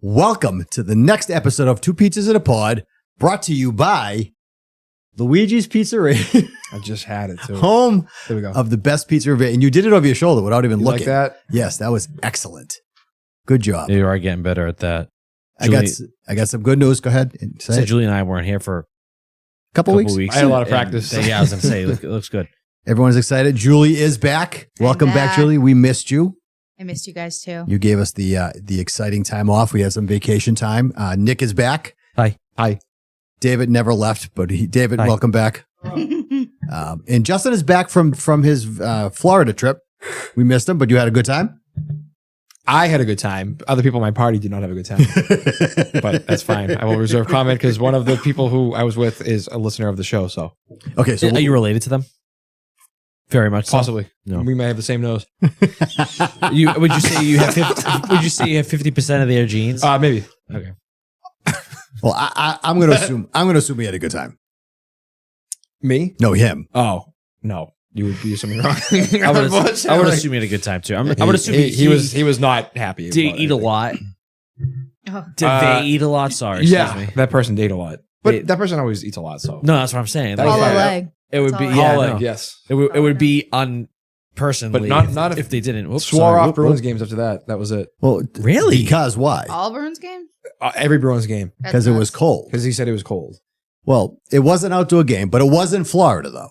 Welcome to the next episode of Two Pizzas in a Pod, brought to you by Luigi's Pizzeria. I just had it too. Home There we go. of the best pizza ever. And you did it over your shoulder without even looking. Like that? Yes, that was excellent. Good job. You are getting better at that. I got some good news. Go ahead and say So it. Julie and I weren't here for A couple weeks. I had a lot of And practice. yeah, I was going to say, it looks good. Everyone's excited. Julie is back. Welcome back, back. Julie. We missed you. I missed you guys too. You gave us the exciting time off. We had some vacation time. Nick is back. Hi. David never left, but David, Hi. welcome back. And Justin is back from his Florida trip. We missed him, but you had a good time. I had a good time. Other people in my party did not have a good time. But that's fine. I will reserve comment because one of the people who I was with is a listener of the show. So Okay, so Are you related to them? Very much so. possibly. No. We may have the same nose. Would you say you have 50% of their genes? Maybe. Okay. well, I'm going to assume he had a good time. Me? No, him. Oh, no. You would be assuming wrong. I would assume you had a good time too. I would assume he was not happy. Did he about eat a anything. lot? Oh. Did they eat a lot? Sorry, excuse me. That person ate a lot. But They- that person always eats a lot, so. No, that's what I'm saying. That Hollow was fine. leg. It would That's be all I yeah, know. All no. leg, yes. It would be unpersonally, But not if they didn't. Whoops, Swore sorry. off Whoop, Bruins whoop. games after that. That was it. Well, Really? Because why? All Bruins game? Every Bruins game. That's Because it was nuts. cold. Because he said it was cold. Well, it was an outdoor game, but it was in Florida, though.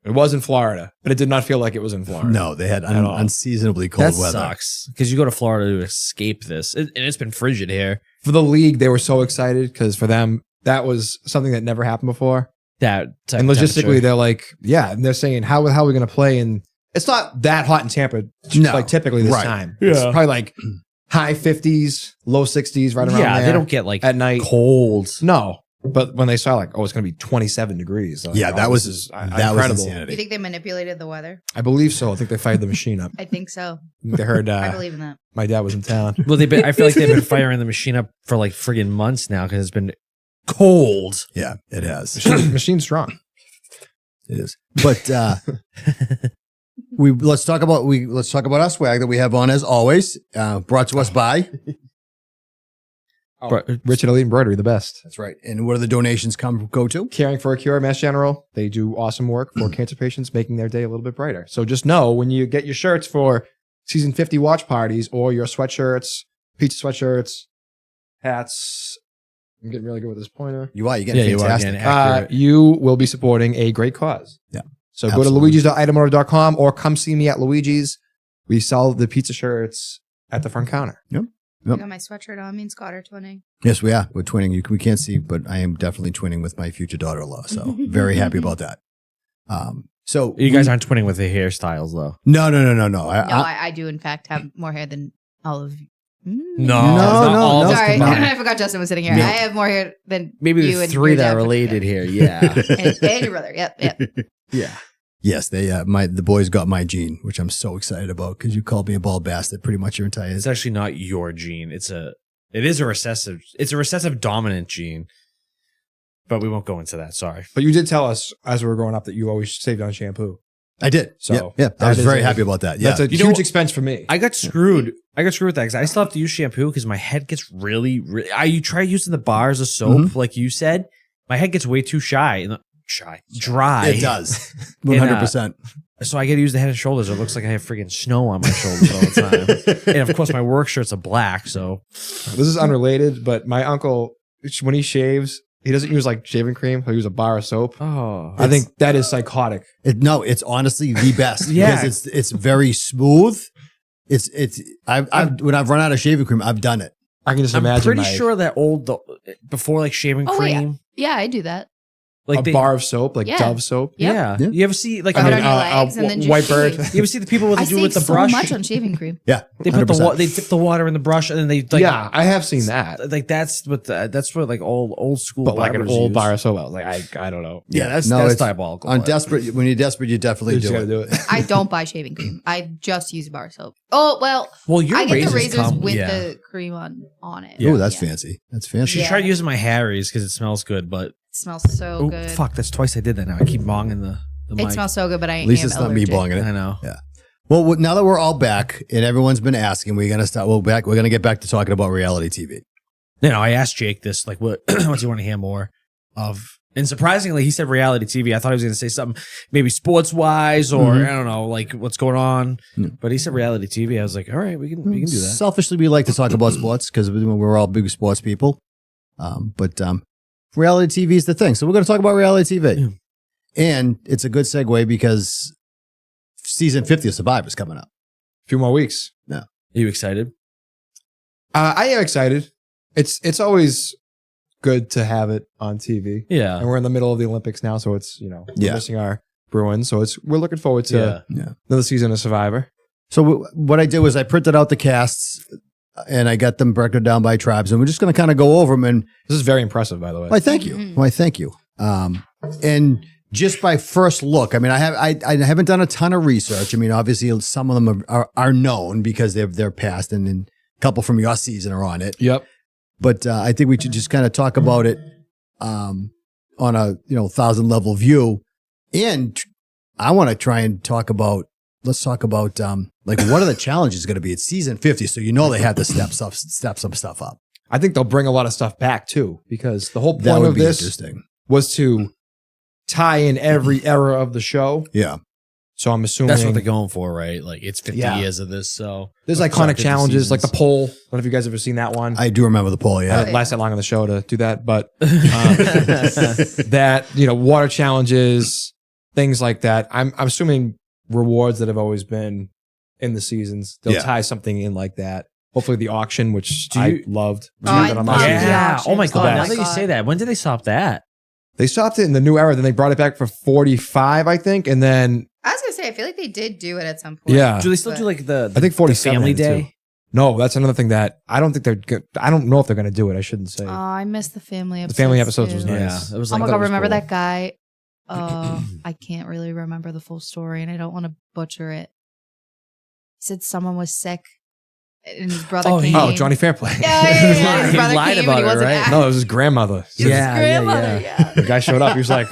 It was in Florida, but it did not feel like it was in Florida. No, they had At all. unseasonably cold That weather. sucks because you go to Florida to escape this, and it's been frigid here. For the league, they were so excited because for them, that was something that never happened before. That type And of logistically, temperature. they're like, yeah, and they're saying, how are we going to play? And it's not that hot in Tampa, No. like typically this Right. time. Yeah. It's probably like high 50s, low 60s, right around yeah, there. they don't get like at night. cold. No, but when they saw like, oh, it's going to be 27 degrees. they're like, Yeah, oh, that was this is that incredible. was You insanity. think they manipulated the weather? I believe so. I think they fired the machine up. I think so. They heard I believe in that. my dad was in town. Well, I feel like they've been firing the machine up for like friggin' months now because it's been cold. Yeah, it has. Machine's strong. It is. But let's talk about our swag that we have on as always. Brought to us by. Oh, But- Richard Elite Embroidery, the best. That's right. And where do the donations go to? Caring for a Cure, Mass General. They do awesome work for cancer patients, making their day a little bit brighter. So just know when you get your shirts for season 50 watch parties or your sweatshirts, pizza sweatshirts, hats. I'm getting really good with this pointer. You're getting Yeah, you are fantastic. getting accurate. You will be supporting a great cause. Yeah, So absolutely. go to luigis.itemorder.com or come see me at Luigi's. We sell the pizza shirts at the front counter. I got my sweatshirt on. Me and Scott are twinning. Yes, we are. We're twinning. We can't see, but I am definitely twinning with my future daughter-in-law. So very happy about that. So You guys aren't twinning with the hairstyles though. No. No, I do in fact have more hair than all of you. No, No, it's not no, all no. of us Sorry, combined. I forgot Justin was sitting here. No. I have more hair than Maybe you the and three your that dad are put related together. here. Yeah. and your brother. Yep. Yeah. Yes, the boys got my gene, which I'm so excited about because you called me a bald bastard pretty much your entire. It's actually not your gene. It's a recessive dominant gene. But we won't go into that. Sorry. But you did tell us as we were growing up that you always saved on shampoo. I did. So yeah. I that was is very a- happy about that. Yeah, That's a You know huge what? expense for me. I got screwed. with that because I still have to use shampoo because my head gets really. You try using the bars of soap, like you said. My head gets way too dry. it does. 100%. So I get to use the Head and Shoulders. It looks like I have freaking snow on my shoulders all the time. And of course, my work shirts are black. So This is unrelated, but my uncle, when he shaves, he doesn't use like shaving cream. He'll use a bar of soap. I think that is psychotic. It's honestly the best. Yeah. because it's very smooth. When I've run out of shaving cream, I've done it. I can just I'm imagine pretty sure that before like shaving Oh, yeah. cream, Yeah, I do that. like a bar of soap, like Yeah. Dove soap. Yep. Yeah. Yeah. You ever see like Put it on your legs and then just White Bird. shave. you ever see the people what I they do save with the so brush? much on shaving cream. Yeah, They put 100%. they dip the water in the brush and then they like Yeah, I have seen that. like that's what like old school But like an barbers old use. bar of soap. I was like, I don't know. Yeah, that's No, it's diabolical. On but- desperate, when you're desperate, you definitely You just do gotta it. do it. I don't buy shaving cream. I just use bar soap. Oh, well, Well, your I get the razors come with yeah. the cream on it. Yeah. Oh, that's Yeah. fancy. That's I fancy. should Yeah. try using my Harry's because it smells good, but It smells so oh good. fuck, that's twice I did that now. I keep bonging the It mic. smells so good, but I At least am it's not me allergic. bonging I it. know. Well, now that we're all back and everyone's been asking, we're gonna get back to talking about reality TV. You know, I asked Jake this, like, what do you want to hear more of? And surprisingly, he said reality TV. I thought he was going to say something maybe sports wise or I don't know, like what's going on. But he said reality TV. I was like, all right, we can do that. Selfishly, we like to talk about sports because we're all big sports people. But reality TV is the thing. So we're going to talk about reality TV. Yeah. And it's a good segue because season 50 of Survivor is coming up. A few more weeks. Yeah. Are you excited? I am excited. It's always good to have it on TV. Yeah. And we're in the middle of the Olympics now, so it's, we're missing our Bruins. So we're looking forward to another season of Survivor. So what I did was I printed out the casts and I got them broken down by tribes, and we're just going to kind of go over them. And this is very impressive, by the way. Why, thank you. Why, thank you. And just by first look, I mean, I haven't done a ton of research. I mean, obviously some of them are known because they're past, and then a couple from your season are on it. Yep. But I think we should just kind of talk about it on a 1,000 level view, and I want to try and let's talk about like what are the challenges going to be? It's season 50, so they had to step some stuff up. I think they'll bring a lot of stuff back too, because the whole point of this was to tie in every era of the show. Yeah. So I'm assuming that's what they're going for, right? Like it's 50 years of this. So there's iconic challenges like the poll. I don't know if you guys have ever seen that one. I do remember the poll. Yeah. It lasted that long on the show to do that, but that, water challenges, things like that. I'm assuming rewards that have always been in the seasons. They'll tie something in like that. Hopefully the auction, which I loved. Yeah. Oh my God. Now that you say that, when did they stop that? They stopped it in the new era. Then they brought it back for 45, I think. And then I was gonna say, I feel like they did do it at some point. Yeah. Do they still do like the I think 47 family day? Too. No, that's another thing that I don't think they're good. I don't know if they're going to do it. I shouldn't say. Oh, I missed the family episodes. The family episodes was too. nice. Yeah, it was Oh like, my God, remember that guy? I can't really remember the full story and I don't want to butcher it. He said someone was sick and his brother came. Oh, Johnny Fairplay. Yeah. His brother lied came about and he it, wasn't right? No, it was his grandmother. His grandmother, yeah. The guy showed up. He was like,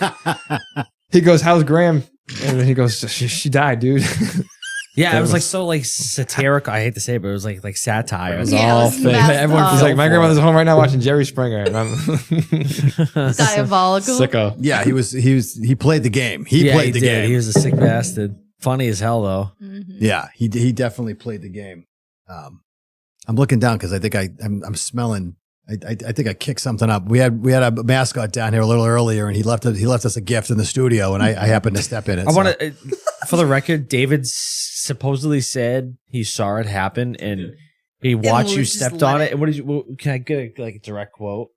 he goes, how's Graham? And then he goes, she died, dude. Yeah, it was like so like satirical. I hate to say it, but it was like satire. It was all fake. Everyone was like, my grandmother's home right now watching Jerry Springer. And I'm diabolical. Sicko. Yeah, he played the game. He played the game. He was a sick bastard. Funny as hell though. Mm-hmm. Yeah, he definitely played the game. I'm looking down because I think I'm smelling. I think I kicked something up. We had a mascot down here a little earlier, and he left us a gift in the studio, and I happened to step in it. I want to, for the record, David supposedly said he saw it happen, and he watched you stepped on it. And what did you? Can I get a direct quote?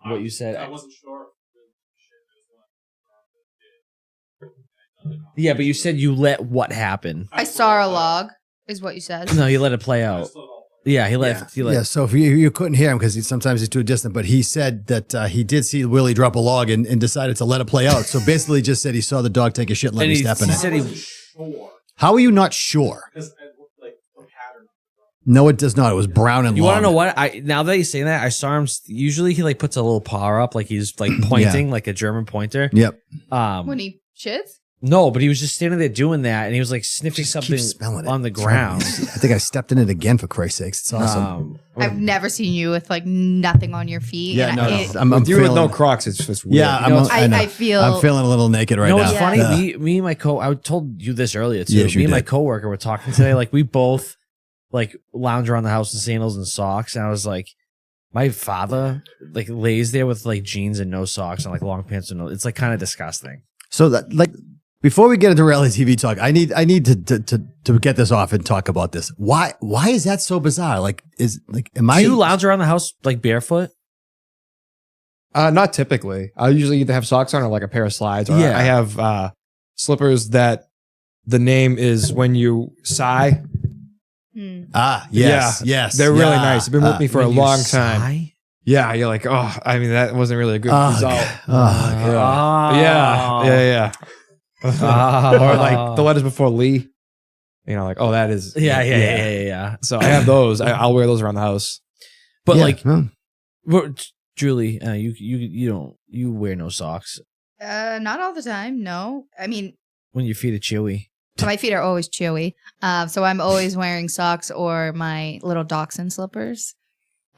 What you said? I wasn't sure. Yeah, but you said you let what happen? I saw a log, is what you said. No, you let it play out. Yeah, he let. Yeah, so if you couldn't hear him because sometimes he's too distant, but he said that he did see Willie drop a log and decided to let it play out. So basically, just said he saw the dog take a shit and let me step in it. Sure. How are you not sure? Because it looked like a pattern. No, it does not. It was brown and You long. want to know what? Now that you're saying that, I saw him. Usually, he like puts a little paw up, like he's like pointing, like a German pointer. Yep. When he shits? No, but he was just standing there doing that, and he was like sniffing something on the ground. I think I stepped in it again for Christ's sakes. It's awesome. I've never seen you with like nothing on your feet. Yeah, and no, it- I'm with you feeling, with no Crocs, it's just weird. Yeah, I know. I feel. I'm feeling a little naked right You know now. what's funny? Yeah. Me and my I told you this earlier too. Yes, you me and my did. coworker were talking today. Like we both like lounge around the house in sandals and socks, and I was like, my father like lays there with like jeans and no socks and like long pants and no. It's like kind of disgusting. So that before we get into reality TV talk, I need to get this off and talk about this. Why is that so bizarre? Like am I? Do you lounge around the house like barefoot? Not typically. I usually either have socks on or like a pair of slides. Or Yeah. I have slippers that the name is when you sigh. Yes. They're really nice. They've been with me for a When you long time. sigh? Yeah, you're like, oh, I mean, that wasn't really a good result. God. Yeah. Or like the letters before Lee. You know, like, oh, that is. Yeah. So I have those. I'll wear those around the house. But Yeah, like, no. Julie, you wear no socks Not all the time. No, I mean, when your feet are chewy. My feet are always chewy. So I'm always wearing socks or my little dachshund slippers.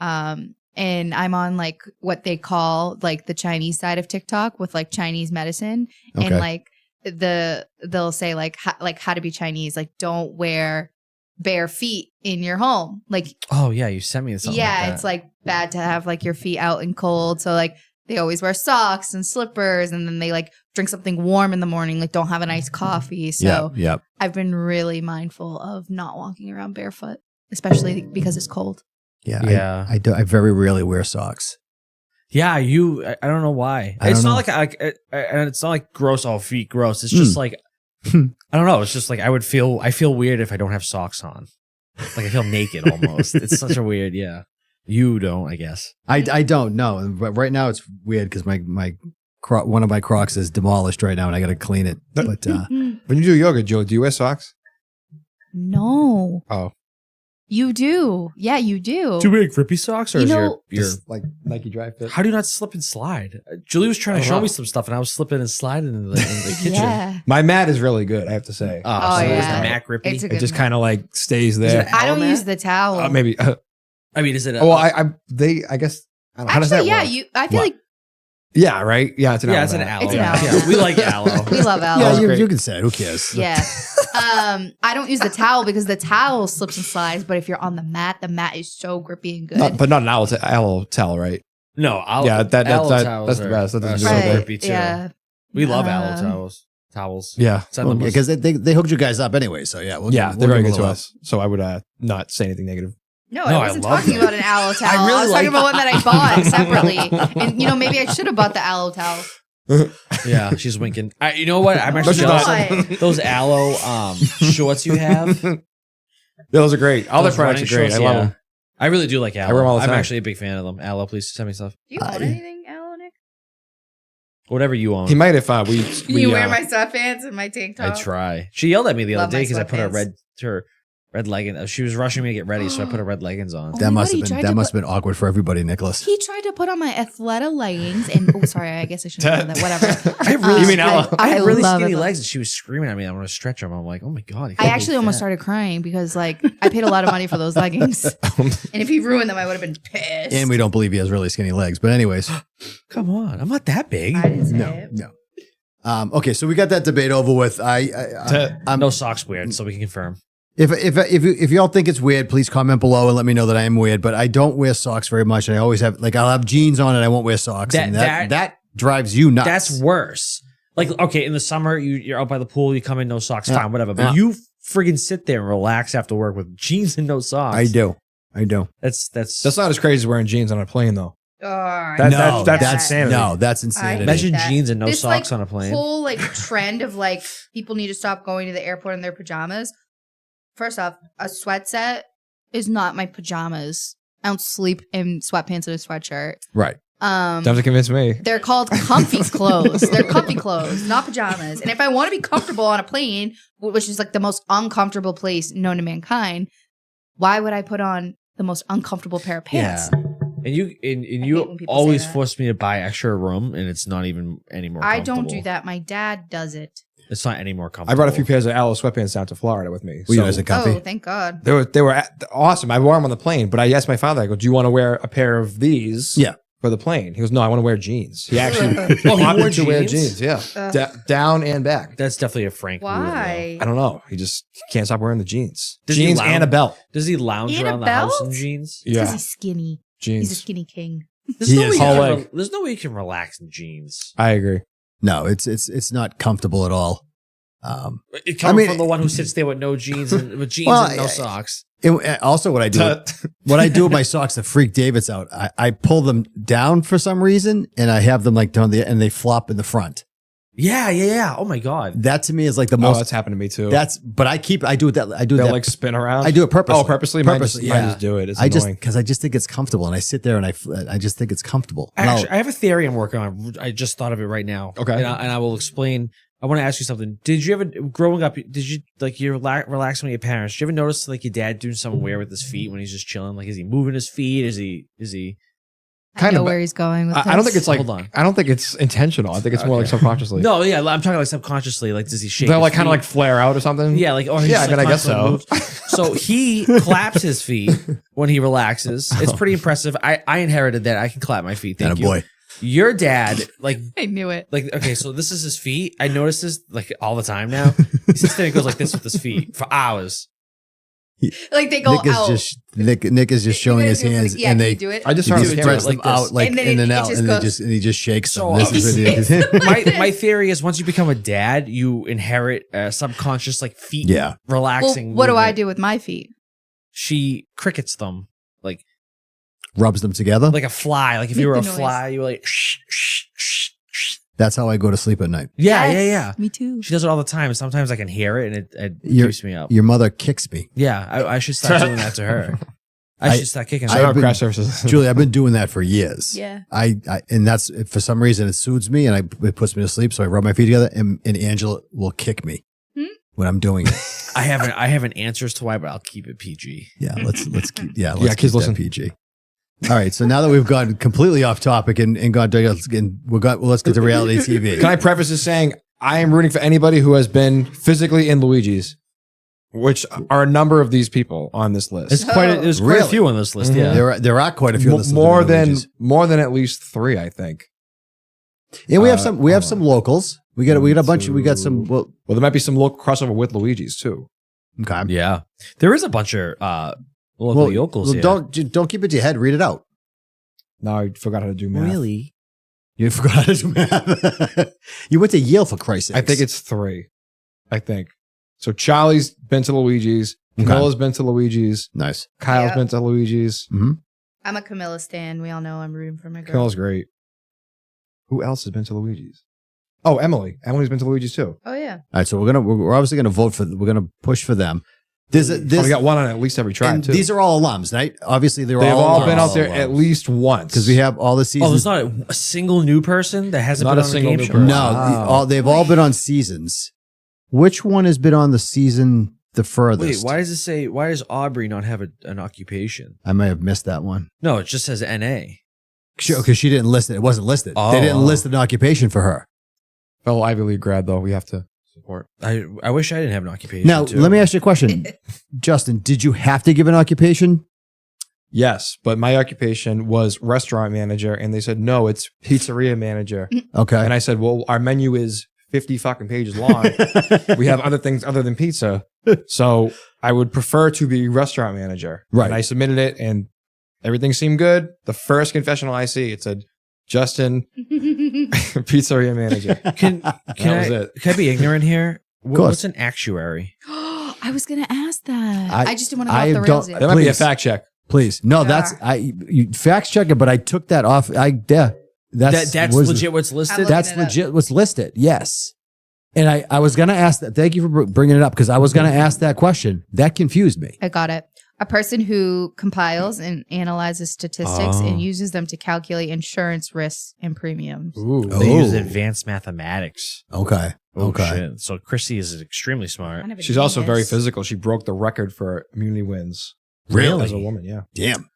And I'm on like what they call like the Chinese side of TikTok with like Chinese medicine. Okay. And like they'll say like how to be Chinese, like don't wear bare feet in your home. Like, Oh yeah, you sent me something. yeah, like that. it's like bad to have like your feet out in cold. So like they always wear socks and slippers, and then they like drink something warm in the morning, like don't have an iced coffee. So yeah. I've been really mindful of not walking around barefoot, especially because it's cold. Yeah. I very rarely wear socks. Yeah, I don't know why. I It's don't not like and it's not like gross. All feet gross. It's just like I don't know. It's just like I feel weird if I don't have socks on. Like I feel naked almost. It's such a weird. Yeah, you don't. I guess. I don't know. But right now it's weird because one of my Crocs is demolished right now and I got to clean it. But When you do yoga, Joe, do you wear socks? No. Oh. You do. Yeah, you do. Do you wear grippy socks or You is know- your Just like Nike Dry Fit. how do you not slip and slide? Julie was trying to I don't show know. me some stuff and I was slipping and sliding in the kitchen. Yeah. My mat is really good, I have to say. Oh, so is yeah. the Mac grippy? It's a It good just mat. kind of like stays Is it there. an I don't Aloe use mat? the towel. Maybe. I mean, is it? Well, I guess. I don't know, how does that Actually, yeah, work? I feel What? like Yeah, right. Yeah, it's an yeah, aloe it's an mat. aloe. It's an mat. aloe. Yeah, we like aloe. we love aloe. yeah, great. you can say it. Who cares? Yeah. I don't use the towel because the towel slips and slides, but if you're on the mat is so grippy and good. But not an aloe towel, right? No, aloe. Yeah, aloe that's towels the are- best. That doesn't are do so it. Right, grippy too. yeah. We love aloe Um, towels. Yeah. Send them us- Because they hooked you guys up anyway. So yeah, Yeah, we'll they're very give good them to a us. So I would not say anything negative. No, No, I I wasn't love talking them. about an aloe towel. I I, really was like- talking about one that I bought separately. And, maybe I should have bought the aloe towel. Yeah, she's winking. You know what? I'm actually But jealous not. of those aloe shorts you have. Those are great. All their Those products are running great. I shorts, love yeah. them. I really do like aloe. I wear them all the I'm time. actually a big fan of them. Aloe, please send me stuff. Do you own anything, aloe, Nick? Whatever you want. He might if we You wear my sweatpants and my tank I top. try. She yelled at me the Love other day my because I put sweatpants. her red leggings. She was rushing me to get ready, so I put her red leggings on. Oh That my must God, have he been tried to must have been awkward for everybody, Nicholas. He tried to put on my Athleta leggings and sorry, I guess I shouldn't have done that. Whatever. I have really, You mean aloe? I have really love skinny it. legs, and she was screaming at me. I want to stretch them. I'm like, oh my god! I actually almost started crying because like I paid a lot of money for those leggings. And if he ruined them, I would have been pissed. And we don't believe he has really skinny legs. But anyways, Come on, I'm not that big. I didn't say it. no. Okay, so we got that debate over with. I'm No socks weird, so we can confirm. If y'all think it's weird, please comment below and let me know that I am weird. But I don't wear socks very much. I always have I'll have jeans on and I won't wear socks. That drives you nuts. That's worse. Like, okay, in the summer, you're out by the pool, you come in, no socks, Yeah. fine, whatever. But Yeah. you friggin' sit there and relax after work with jeans and no socks. I do. That's That's not as crazy as wearing jeans on a plane, though. Oh, That's insanity. No, that's insanity. Imagine that. jeans and no This, socks like, on a plane. whole like trend of like people need to stop going to the airport in their pajamas. First off, a sweat set is not my pajamas. I don't sleep in sweatpants and a sweatshirt. Right. Don't have to convince me. They're called comfy clothes. They're comfy clothes, not pajamas. And if I want to be comfortable on a plane, which is like the most uncomfortable place known to mankind, why would I put on the most uncomfortable pair of pants? Yeah. And you hate when people say always that. force me to buy extra room, and it's not even any more I comfortable. don't do that. My dad does it. It's not any more comfortable. I brought a few pairs of aloe sweatpants down to Florida with me. Were you So guys comfy? Oh, thank God. they were awesome. I wore them on the plane, but I asked my father, I go, do you want to wear a pair of these Yeah. for the plane? He goes, no, I want to wear jeans. He actually Oh, he wanted wore to wear jeans? jeans. Yeah. Ugh. Down and back. That's definitely a Frank move, though. Why? I don't know. He just can't stop wearing the jeans. Does he Jeans lounge- and a belt. Does he lounge And a around the house in belt? jeans? Because Yeah. he's skinny. Jeans. He's a skinny king. There's He no, is. way you Whole can leg. there's no way you can relax in jeans. I agree. No, it's not comfortable at all. It comes mean- from the one who sits there with no jeans and with jeans Well, and no I- socks. Also, what I do with my socks to freak David's out, I pull them down for some reason and I have them like down and they flop in the front. Yeah. Oh my god. That to me is like the Oh, most. that's happened to me too. But I do They'll that. like spin around. I do it purposely. Oh, purposely? Mine just yeah. do it. It's I annoying. because I just think it's comfortable, and I sit there and I just think it's comfortable. And I'll- Actually, I have a theory I'm working on. I just thought of it right now. Okay. And I will explain. I want to ask you something. Did you ever, growing up, did you, like, you're relaxing with your parents, did you ever notice, like, your dad doing something weird with his feet when he's just chilling? Like, is he moving his feet? Is he I know where he's going with this. I don't think it's like. Hold on. I don't think it's intentional. I think it's more like subconsciously. No, yeah, I'm talking like subconsciously. Like, does he shake? They'll his like kind of feet? like flare out or something. Yeah, like, or he's Yeah, just, I mean, like, I guess constantly so. moves. So he claps his feet when he relaxes. It's pretty impressive. I inherited that. I can clap my feet. Thank you. Boy. Your dad, like, I knew it. okay, so this is his feet. I notice this like all the time now. He sits there and goes like this with his feet for hours. Like they go Nick is out. just Nick is just showing his hands, Yeah, and can they you do it? I just he heard just his spreads camera. them like this. out like And then in and it out, just and goes- he just shakes them. So, This is what he- my theory is once you become a dad, you inherit a subconscious like feet Yeah. Well, relaxing. what do I movement. do with my feet? She crickets them like rubs them together. a fly. Like if Make you were a the noise. fly, you were like shh, shh, shh, shh. That's how I go to sleep at night. Yeah, Yes, yeah. Me too. She does it all the time. Sometimes I can hear it and it You're- keeps me up. Your mother kicks me. Yeah, I should start doing that to her. I should start kicking Shout her. out been- crash services. Julie, I've been doing that for years. Yeah. I and that's for some reason it soothes me and it puts me to sleep. So I rub my feet together and Angela will kick me when I'm doing it. I haven't answers to why, but I'll keep it PG. Yeah, let's keep Yeah, let's kids, keep that listen. PG. All right, so now that we've gone completely off topic and gone let's get to reality TV. Can I preface this saying I am rooting for anybody who has been physically in Luigi's, which are a number of these people on this list. There's quite a Really? few on this list. Mhm. Yeah. There are quite a few on this list more of than Luigi's. more than at least 3, I think. And we have hold some on. locals. We got a bunch. We got some. Well, Well, there might be some local crossover with Luigi's too. okay. Yeah. There is a bunch of local Well, yokels well, here. don't keep it to your head. Read it out. Now I forgot how to do math. Really? You forgot how to do math. You went to Yale for Christ's sake. I think it's 3. I think. So Charlie's been to Luigi's. Okay. Camilla's been to Luigi's. nice. Kyle's Yep. been to Luigi's. I'm a Camilla stan. We all know I'm rooting for my girl. Camilla's great. Who else has been to Luigi's? Oh, Emily. Emily's been to Luigi's too. Oh yeah. All right, so we're obviously gonna vote for. We're gonna push for them. There's We got one on at least every tribe and too. these are all alums, right? Obviously, they've They've all been out alums. there at least once. because we have all the Oh, seasons. there's not a single new person that hasn't Not been a on single the new game show. person. no, Wow. they've all been on seasons. Which one has been on the season the Wait, furthest? why does it say? Why does Aubrey not have an occupation? I may have missed that one. No, it just says NA. Because she didn't list it. It wasn't listed. Oh. They didn't list an occupation for her. fellow Ivy League grad though, we have to support. I wish I didn't have an occupation. Now, too. let me ask you a question. Justin, did you have to give an occupation? Yes, but my occupation was restaurant manager, and they said no, it's pizzeria manager. Okay. And I said, well, our menu is 50 fucking pages long. We have other things other than pizza, so I would prefer to be restaurant manager. Right. And I submitted it, and everything seemed good. The first confessional I see, it said Justin, pizzeria manager. Can That was I it. can I be ignorant here? course. What's an actuary? I was gonna ask that. I- I just didn't want to go I off the rails don't- yet. That might be a Please. fact check. Please. No, that's you fact check it, but I took that off. That's That's was- legit what's listed. I'm That's looking it up. legit what's listed. Yes. And I was going to ask that. Thank you for bringing it up because I was going to ask that question. That confused me. I got it. A person who compiles and analyzes statistics Oh. and uses them to calculate insurance risks and premiums. Ooh. They use Oh. advanced mathematics. Okay. Oh, Okay. shit. So Chrissy is extremely smart. Kind of a She's also very genius. physical. She broke the record for immunity wins. Really? As a woman, yeah. Damn.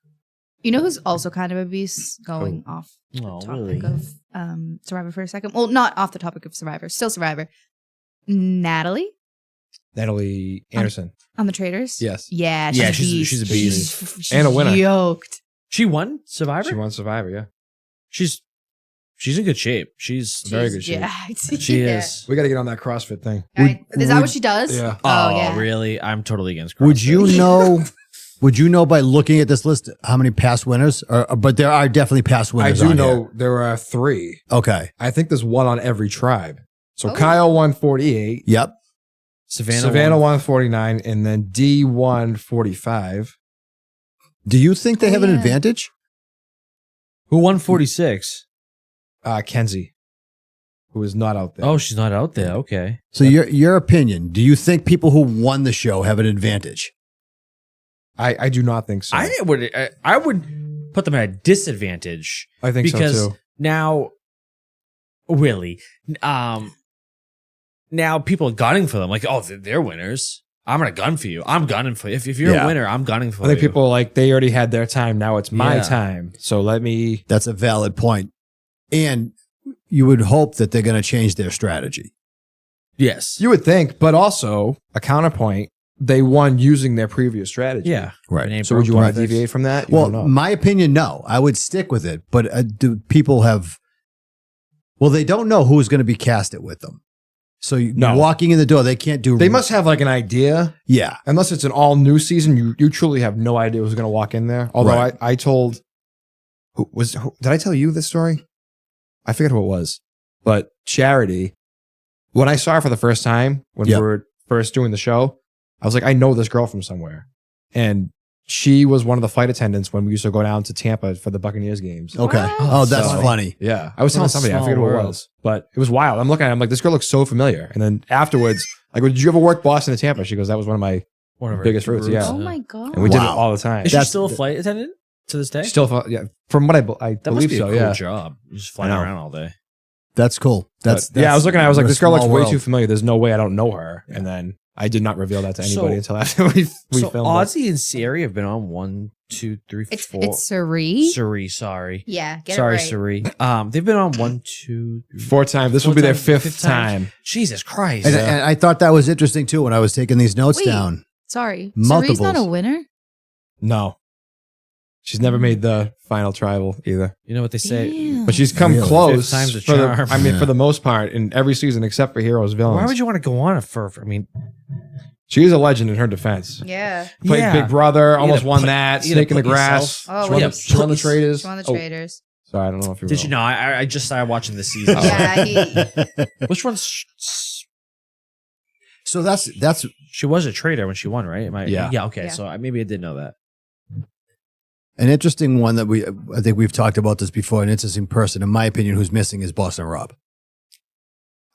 You know who's also kind of a beast? Going off Oh, topic of Survivor for a second. Well, not off the topic of Survivor. Still Survivor. Natalie Natalie Anderson. on the Traders. Yes. Yeah. Yeah, She's she's a beast. She's And a winner. Yoked. She won Survivor. She won Survivor, yeah. She's in good shape. She's Very good shape. Yeah. She Yeah. is. We got to get on that CrossFit thing. Is that what she does? Yeah. Oh, yeah. really? I'm totally against. Would CrossFit. you know? Would you know by looking at this list how many past winners? But there are definitely past I winners. do on know here. there are 3. Okay. I think there's one on every tribe. So Oh. Kyle won 48. Yep. Savannah? won 49. And then D won 45. Do you think they Oh, have an yeah. advantage? Who won 46? Kenzie, who is not out there. Oh, she's not out there. Okay. So your opinion? Do you think people who won the show have an advantage? I do not think so. I would put them at a disadvantage I think because so too. now, Willie, now people are gunning for them. Like, oh, they're winners. I'm gonna gun for you. I'm gunning for you. If you're a winner, I'm gunning for you. I think people like they already had their time. Now it's my Yeah. time. So let me. That's a valid point. And you would hope that they're going to change their strategy. Yes. You would think, but also a counterpoint. They won using their previous strategy. Yeah. Right. So would you want Right. to deviate from that? You Well, don't know. my opinion, no. I would stick with it. But do people have... Well, they don't know who's going to be casted with them. So No. walking in the door, they can't do... They must have like an idea. Yeah. Unless it's an all new season, you truly have no idea who's going to walk in there. Although Right. I told, did I tell you this story? I forget who it was, but Charity, when I saw her for the first time, when Yep. we were first doing the show, I was like, I know this girl from somewhere. And she was one of the flight attendants when we used to go down to Tampa for the Buccaneers games. Okay. Wow. Oh, that's So- funny. Yeah. I was What telling a somebody, I small forget who it world. was, but it was wild. I'm looking at it, I'm like, this girl looks so familiar. And then afterwards, like, did you ever work Boston to Tampa? She goes, that was one of my One of our biggest roots, yeah. Oh my god. And we did it Wow. all the time. Is she That's- still a flight attendant to this day? Still, yeah. From what I That must believe be so, a cool yeah. job. You're just flying I know. around all day. That's cool. That's Yeah, I was looking at it, I was like, we're a this girl looks small way world. too familiar. There's no way I don't know her. And then I did not reveal that to anybody until after we So filmed it. Ozzy and Siri have been on 1, 2, 3, 4. It's Suri. Suri, sorry. Yeah, get Sorry, it right. Suri. They've been on 1, 2, 3. 4 times. This will be their fifth time. Jesus Christ. And I thought that was interesting too when I was taking these notes Wait. down. Sorry. Multiples. Suri's not a winner? No. She's never made the final tribal either. You know what they say? Damn. But she's come Really? close. Fifth time's a for the- charm. I mean, Yeah. for the most part, in every season except for Heroes Villains. Why would you want to go on it for I mean, She is a legend in her defense. Yeah. Played Yeah. Big Brother, You almost gotta won put- that. you gotta Snake in the put Grass. yourself- She won Oh, the- she won the please. Traders. She won the Oh, Traders. sorry, I don't know if you did you know? I just started watching this season. Yeah, he, Which one's So that's she was a trader when she won, right? Am I, Yeah. Yeah. Okay. Yeah. So maybe I did know that. an interesting one that I think we've talked about this before. An interesting person, in my opinion, who's missing is Boston Rob.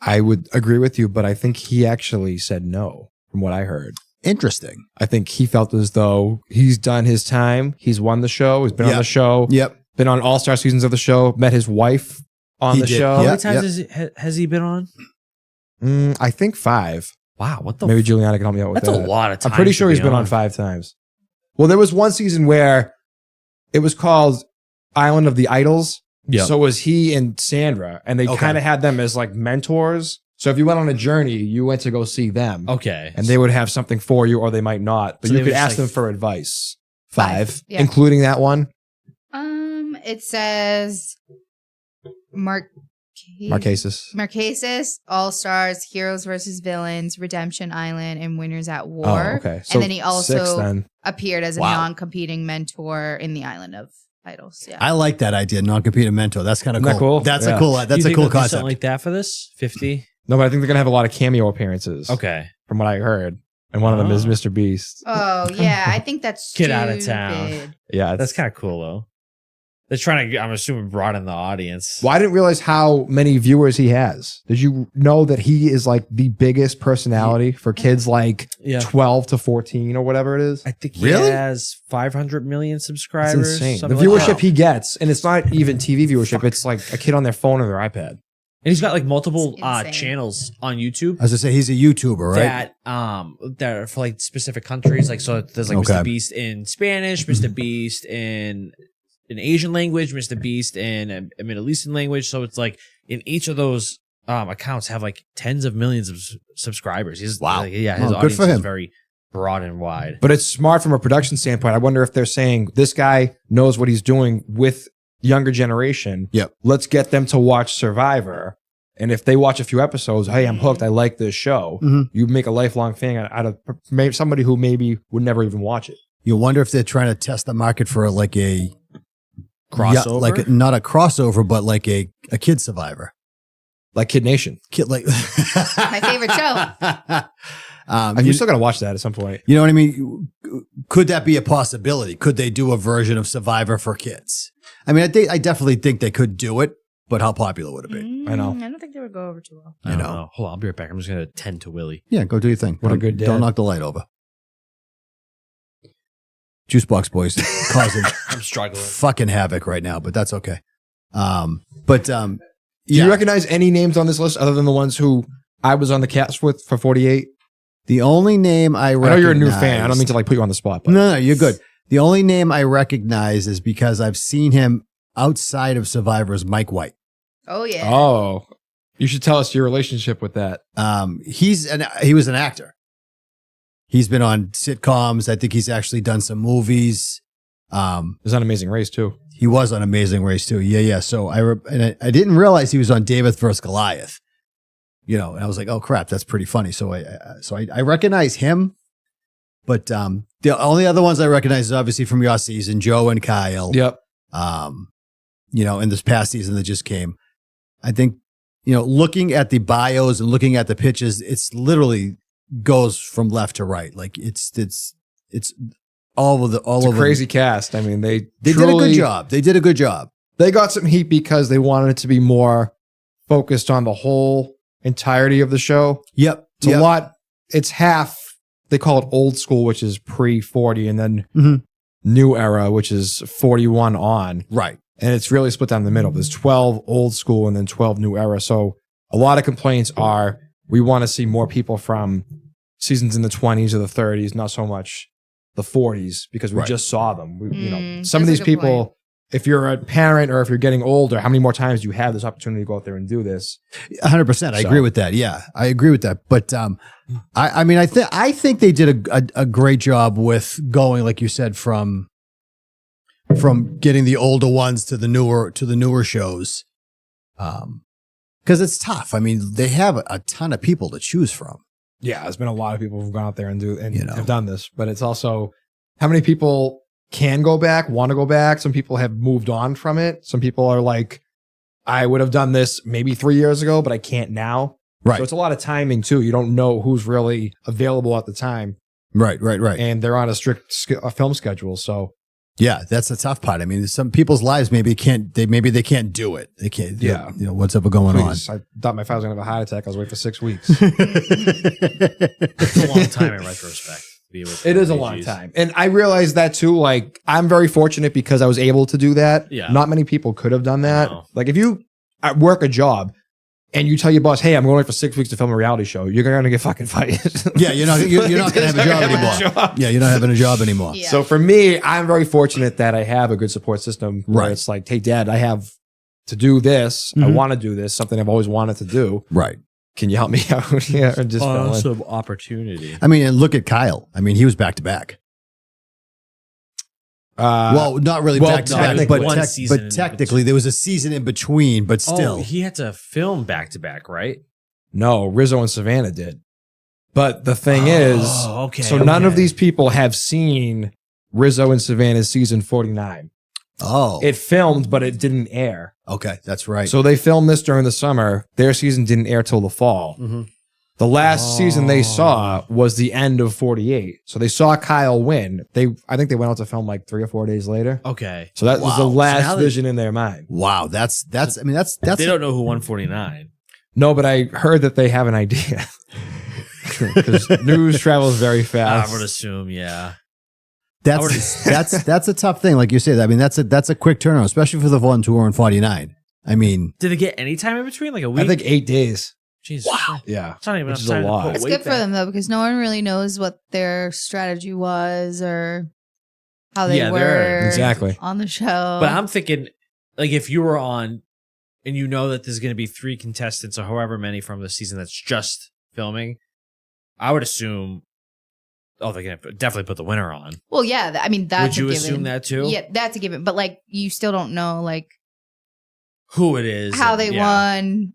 I would agree with you, but I think he actually said no, from what I heard. Interesting. I think he felt as though he's done his time. He's won the show. He's been on Yeah. the show. Yep. Been on all-star seasons of the show. Met his wife on He the did. show. How Yeah. many times has he been on? I think 5. Wow. What the? Maybe Juliana can help me out with That's a that. lot of time. I'm pretty sure he's been on 5 times. Well, there was one season where it was called Island of the Idols. Yeah. So it was he and Sandra, and they Okay. kind of had them as like mentors. So if you went on a journey, you went to go see them. Okay. And they would have something for you, or they might not. But So you they could were just ask like- them for advice. 5, Yeah. including that one. it says Marquesas, All Stars, Heroes versus Villains, Redemption Island, and Winners at War. Oh, okay. And then he also 6 then. appeared as a Wow. non-competing mentor in the Island of Idols. Yeah. I like that idea. Non-competing mentor. That's kind of Isn't cool. that cool? That's Yeah. a cool. Do you That's a think cool they'll do concept. Something like that for this 50. No, but I think they're gonna have a lot of cameo appearances. Okay. From what I heard, and one of them is Oh. Mr. Beast. Oh yeah, I think that's Get out of town. stupid. Yeah, That's kind of cool though. They're trying to, I'm assuming, broaden the audience. Well, I didn't realize how many viewers he has. Did you know that he is like the biggest personality for kids like Yeah. 12 to 14 or whatever it is? I think he Really? has 500 million It's subscribers. insane. The something like viewership that. he gets, and it's not even TV viewership. It's like a kid on their phone or their iPad. And he's got like multiple It's insane. channels on YouTube As I say, he's a YouTuber, right? that are for like specific countries. Like, so there's like Okay. Mr. Beast in Spanish, Mr. Beast in an Asian language, Mr. Beast in a Middle Eastern language. So it's like in each of those accounts have like tens of millions of subscribers. He's Wow. like, yeah, his Oh, good audience for is him. very broad and wide. But it's smart from a production standpoint. I wonder if they're saying this guy knows what he's doing with younger generation. Yep. Let's get them to watch Survivor. And if they watch a few episodes, hey, I'm hooked. I like this show. Mhm. You make a lifelong fan out of maybe somebody who maybe would never even watch it. You wonder if they're trying to test the market for like a Crossover? yeah, like not a crossover, but like a kid Survivor. Like Kid Nation. Kid, like My favorite show. You still got to watch that at some point. You know what I mean? Could that be a possibility? Could they do a version of Survivor for kids? I mean, I definitely think they could do it, but how popular would it be? I know. I don't think they would go over too well. I don't know. Hold on, I'll be right back. I'm just gonna tend to Willie. Yeah, go do your thing. What a Don't- good dad. Don't knock the light over. Juicebox Boys causing I'm struggling. fucking havoc right now, but that's okay. Do Yeah. you recognize any names on this list other than the ones who I was on the cast with for 48? The only name I I know you're a new fan. I don't mean to like put you on the spot. But. No, you're good. The only name I recognize is because I've seen him outside of Survivor's Mike White. Oh yeah. Oh, you should tell us your relationship with that. He was an actor. He's been on sitcoms. I think he's actually done some movies. It was an Amazing Race too. He was on Amazing Race too. Yeah. So I didn't realize he was on David vs. Goliath. And I was like, oh crap, that's pretty funny. So I recognize him, but the only other ones I recognize is obviously from your season, Joe and Kyle. Yep. In this past season that just came, I think, looking at the bios and looking at the pitches, it's literally goes from left to right. Like it's all over crazy cast. I mean, they did a good job. They did a good job. They got some heat because they wanted it to be more focused on the whole entirety of the show. Yep. It's a lot. It's half. They call it old school, which is pre-40, and then new era, which is 41 on. Right. And it's really split down the middle. There's 12 old school and then 12 new era. So a lot of complaints are we want to see more people from seasons in the 20s or the 30s, not so much the 40s, because we just saw them. Some of these people, point. If you're a parent or if you're getting older, how many more times do you have this opportunity to go out there and do this? 100%. I agree with that. Yeah, I agree with that. But I think they did a great job with going, like you said, from getting the older ones to the newer shows. Because it's tough. I mean, they have a ton of people to choose from. Yeah, there's been a lot of people who've gone out there and have done this, but it's also how many people can go back, want to go back. Some people have moved on from it. Some people are like, I would have done this maybe 3 years ago, but I can't now. Right. So it's a lot of timing too. You don't know who's really available at the time. Right. And they're on a strict film schedule. So yeah, that's the tough part. I mean, some people's lives maybe they can't do it. They can't. Yeah. What's ever going on? I thought my father was going to have a heart attack. I was waiting for 6 weeks. It's a long time in retrospect. It is a long time. And I realized that too. Like, I'm very fortunate because I was able to do that. Yeah. Not many people could have done that. Like, if you work a job and you tell your boss, hey, I'm going away for 6 weeks to film a reality show, you're going to get fucking fired. Yeah, you're not going to have a job anymore. Yeah, you're not having a job anymore. Yeah. So for me, I'm very fortunate that I have a good support system where it's like, hey, Dad, I have to do this. I want to do this, something I've always wanted to do. Right. Can you help me out here? And just awesome opportunity. I mean, and look at Kyle. I mean, he was back to back. Well, not really back to back, but technically there was a season in between, but still. Oh, he had to film back to back, right? No, Rizzo and Savannah did. But the thing is, none of these people have seen Rizzo and Savannah's season 49. Oh. It filmed, but it didn't air. Okay, that's right. So they filmed this during the summer. Their season didn't air till the fall. Mm-hmm. The last season they saw was the end of 48. So they saw Kyle win. I think they went out to film like 3 or 4 days later. Okay. So that was the last vision in their mind. Wow, that's. They don't know who won 49. No, but I heard that they have an idea. Because news travels very fast. I would assume, yeah. That's a tough thing, like you said. I mean, that's a quick turnaround, especially for the ones who are in 49. I mean, did they get any time in between, like a week? I think 8 days. Jesus. Wow. Yeah, it's not even which is enough time a lot. to put It's weight good for back. them though, because no one really knows what their strategy was or how they were exactly on the show. But I'm thinking, like, if you were on and you know that there's going to be 3 contestants or however many from the season that's just filming, I would assume, they're going to definitely put the winner on. Well, yeah, I mean, that's would you a given. assume that too? Yeah, that's a given. But like, you still don't know, like, who it is, how they won.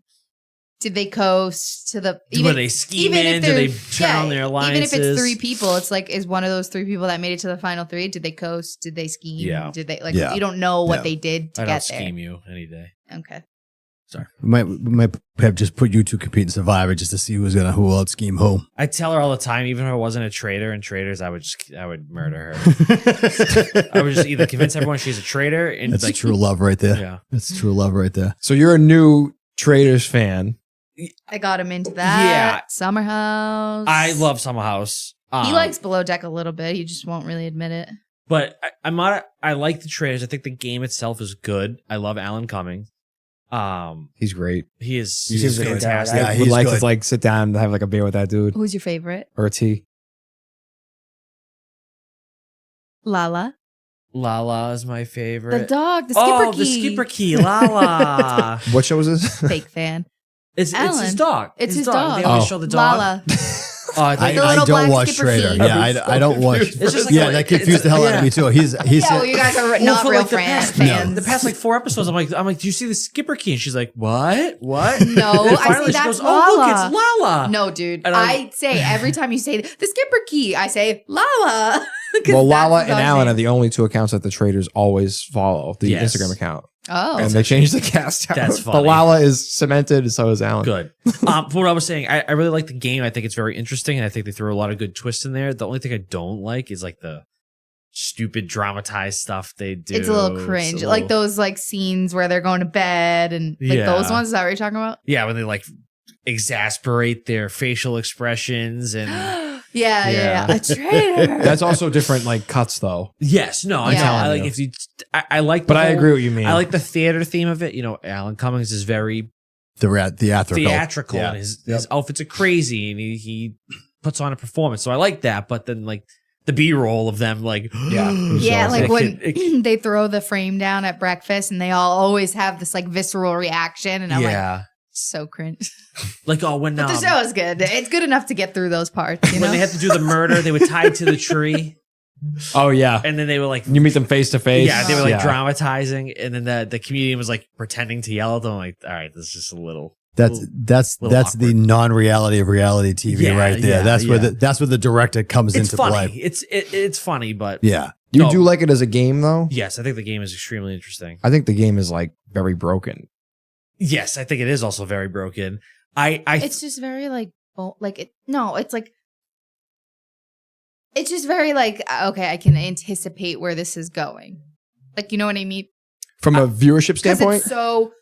Did they coast to the? Were they scheming? Did they turn on their alliances? Even if it's 3 people, it's like, is one of those 3 people that made it to the final 3? Did they coast? Did they scheme? Yeah. Did they you don't know what they did to I get don't there. scheme you any day. Okay. Sorry. We might have just put you two compete in Survivor just to see who will scheme who. I tell her all the time, even if I wasn't a traitor in Traitors, I would murder her. I would just either convince everyone she's a traitor, and that's true love right there. Yeah, that's true love right there. So you're a new Traitors fan. I got him into that. Yeah. Summer House. I love Summer House. He likes Below Deck a little bit. He just won't really admit it. But I like the Traitors. I think the game itself is good. I love Alan Cumming. He's great. He is He's he's good. fantastic. Yeah, I would he's like good. to like sit down and have like a beer with that dude Who's your favorite? or a tea. Lala. Lala is my favorite. The dog. The skipper Oh, key. the skipper key, Lala. What show was this? Fake fan. It's his Alan. dog. It's his dog. They always Oh. show the dog. Lala. Oh, I think The I little don't black watch skipper Trader. key. Yeah, I don't watch. It's just like yeah, a- that confused the hell out of me too. He's Yeah, well, you guys are not for real like the fans. past, the past like 4 episodes, I'm like, do you see the skipper key? And she's like, what? What? No, And I finally say she that's goes, oh, look, Lala. it's Lala. No, dude. And I'm- I say every time you say the skipper key, I say Lala. 'Cause Well, that's Lala his and dog's Alan name. are the only 2 accounts that the traders always follow. The Yes. Instagram account. Oh. And they changed the cast out. That's The funny. Lala is cemented, and so is Alan. Good. For what I was saying, I really like the game. I think it's very interesting, and I think they throw a lot of good twists in there. The only thing I don't like is like the stupid dramatized stuff they do. It's a little cringe. Like those like scenes where they're going to bed and like Yeah. those ones. Is that what you're talking about? Yeah, when they like exasperate their facial expressions and yeah. A traitor. That's also different, like cuts though. yes, no, I Yeah. know. I like if you. I like, the But I whole- agree what you mean. I like the theater theme of it. You know, Alan Cummings is very theatrical. theatrical, Yeah. and his outfits are crazy, and he puts on a performance. So I like that. But then like the B-roll of them, like Yeah. Yeah, like It when can- they throw the frame down at breakfast and they all always have this like visceral reaction. And I'm like, yeah, so cringe. like oh when But the show is good. It's good enough to get through those parts. You know? when they had to do the murder, they would tie it to the tree, Oh yeah. and then they were like. You meet them face to face. Yeah, they were like Yeah. dramatizing, and then the comedian was like pretending to yell at them. Like, all right, this is just a little. That's little the awkward. non-reality of reality TV Yeah, right there. yeah, that's where yeah. that's where the director comes It's into funny. play. It's funny, but Yeah. You No. do like it as a game though? yes, I think the game is extremely interesting. I think the game is like very broken. Yes, I think it is also very broken. It's just very like, it's like, it's just very like, okay, I can anticipate where this is going. Like, you know what I mean? From a viewership Because standpoint? it's so,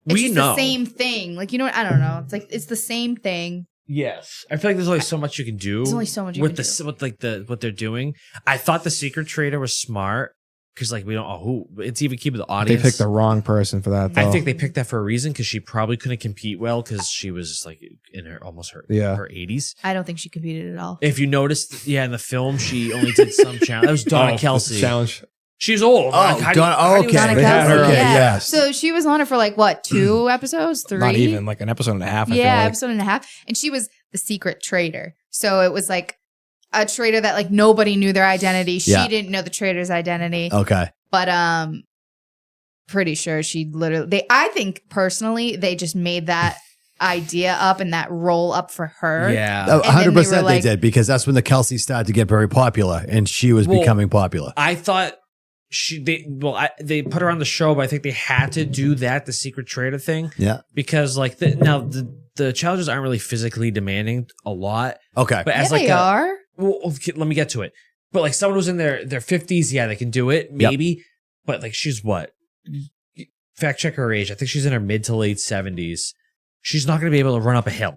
it's We just know. the same thing. Like, you know what? I don't know. It's like, it's the same thing. yes. I feel like there's only so much you can do. There's only so much you with can the do. with like what they're doing. I thought the secret trader was smart because like we don't know who. It's even keeping the They audience. picked the wrong person for that though. I think they picked that for a reason because she probably couldn't compete well because she was like in her almost her Yeah. her 80s. I don't think she competed at all. If you noticed, yeah, in the film she only did some challenge. That was Donna Oh, Kelsey. challenge. She's old. Oh, Like, Donna- okay. Donna They had Kelsey, her. Okay, yeah. yes. So she was on it for like what, 2 episodes, 3? Not even like an episode and a half. I feel Yeah, like. episode and a half. And she was the secret trader. So it was like a trader that like nobody knew their identity. She Yeah. didn't know the trader's identity. Okay. But pretty sure she literally I think personally they just made that idea up and that roll up for her. Yeah. then they 100% were they like- did because that's when the Kelsey started to get very popular and she was Well, becoming popular. I thought they put her on the show, but I think they had to do that, the secret trader thing, Yeah. because like the challenges aren't really physically demanding a lot, Okay. but Yeah, as like they are. well, okay, let me get to it. But like someone who's in their 50s, yeah, they can do it, maybe. But like she's what? Fact check her age. I think she's in her mid to late 70s. She's not going to be able to run up a hill.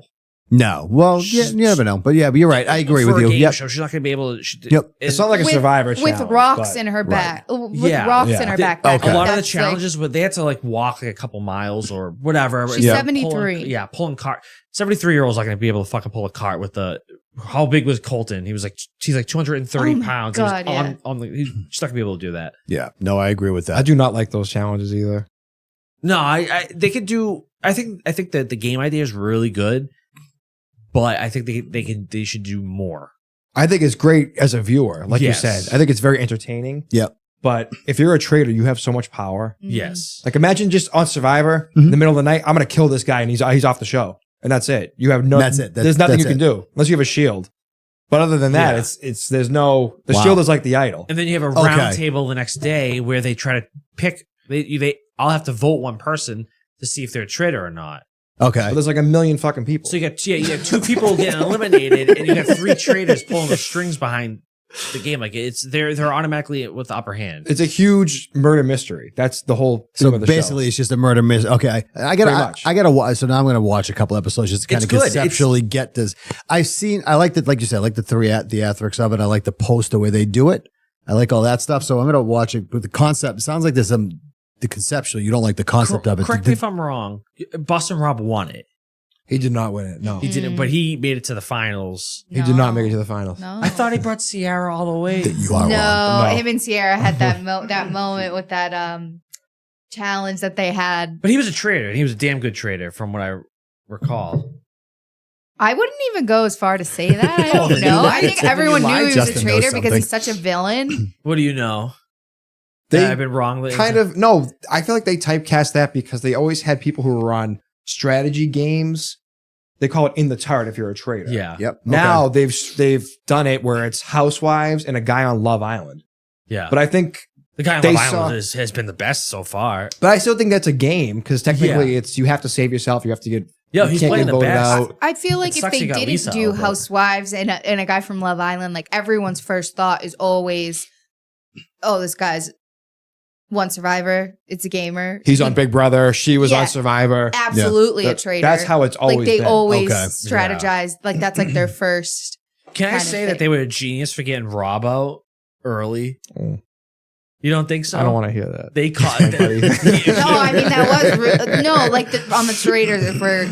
No. Well, yeah, you never know. But yeah, but you're right. I agree For with a you. game Yep. show, she's not going to be able to. Yep. It's not like a With- survivor with challenge, rocks but- in her back. With Yeah. rocks Yeah. in her The- backpack. okay. A lot of the That's, like, challenges, but they had to like walk like a couple miles or whatever. She's Yeah. 73. Yeah, pulling cart. 73-year-olds not going to be able to fucking pull a cart with the. How big was Colton? He's like 230 Oh my pounds. God, he was yeah. on the. He's just not going to be able to do that. Yeah. No, I agree with that. I do not like those challenges either. No, I they could do. I think that the game idea is really good, but I think they should do more. I think it's great as a viewer, like Yes. you said. I think it's very entertaining. Yep. But if you're a trader, you have so much power. Mhm. Yes. Like imagine just on Survivor Mhm. in the middle of the night, I'm gonna kill this guy and he's off the show. And that's it. You have no That's it. there's nothing That's you can it. do unless you have a shield. But other than that, Yeah. it's there's no the Wow. shield is like the idol. And then you have a Okay. round table the next day where they try to pick. They all have to vote one person to see if they're a traitor or not. Okay. But there's like a million fucking people. So you got 2 people getting eliminated, and you got 3 traitors pulling the strings behind the game. Like they're automatically with the upper hand. It's a huge murder mystery. That's the whole theme So of the basically, show. it's just a murder mystery. Okay, I Pretty gotta, much. I gotta watch. So now I'm gonna watch a couple episodes just to kind It's of good. conceptually get this. I like the, like you said, I like the theatrics of it. I like the post the way they do it. I like all that stuff. So I'm gonna watch it. But the concept, it sounds like there's some conceptual. You don't like the concept of it. Correct me if I'm wrong. Boston Rob won it. He did not win it. No, He didn't, but he made it to the finals. he did not make it to the finals. No. I thought he brought Sierra all the way. You are No, wrong. No. him and Sierra had that moment with that challenge that they had. But he was a trader, and he was a damn good trader, from what I recall. I wouldn't even go as far to say that. I Oh, don't then know. you I think lied. everyone Then you knew he lied. was a Justin knows traitor because something. he's such a villain. What do you know? They I've been wrong. kind of no. I feel like they typecast that because they always had people who were on strategy games. They call it in the tart if you're a trader. Yeah. Yep. Now they've done it where it's housewives and a guy on Love Island. Yeah. But I think, The guy on they Love saw- Island has been the best so far. but I still think that's a game because technically it's you have to save yourself. You have to get. Yo, you he's can't playing get the voted best. out. I feel like It if sucks they you got didn't Lisa do out, but- Housewives and a guy from Love Island, like everyone's first thought is always, oh, this guy's one survivor. It's a gamer. He's on Big Brother. She was Yeah. on Survivor. Absolutely a That- traitor. That's how it's always like they been. always Okay. strategize. Like that's like their first. Can I kind of say thing. that they were a genius for getting Rob out early? Mm. You don't think so? I don't want to hear that. They caught. Thanks, buddy. No, I mean that was no, like on the traders. If we're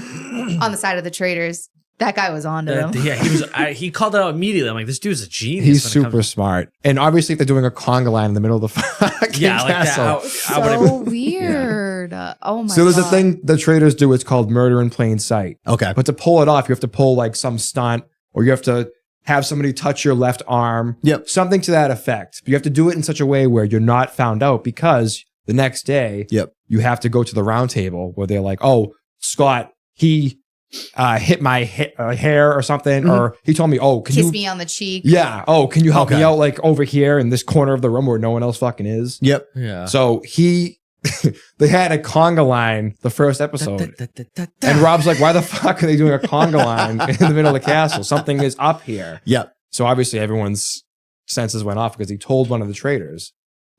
on the side of the traders, that guy was on to them. Yeah, he was. He called it out immediately. I'm like, this dude's a genius. He's when it super comes- smart. And obviously, if they're doing a conga line in the middle of the fucking Yeah, like that. castle. I would've- So weird. Oh my So there's god. a thing the traders do. It's called murder in plain sight. Okay. But to pull it off, you have to pull like some stunt, or you have to have somebody touch your left arm. Yep. Something to that effect. But you have to do it in such a way where you're not found out because the next day, Yep. you have to go to the round table where they're like, oh, Scott, he hit my hair or something, Mm-hmm. or he told me, oh, can Kiss you? me on the cheek. Yeah. Oh, can you help me Okay. out like over here in this corner of the room where no one else fucking is? Yep. Yeah. So they had a conga line the first episode. And Rob's like, why the fuck are they doing a conga line in the middle of the castle? Something is up here. Yep. So obviously everyone's senses went off because he told one of the traders.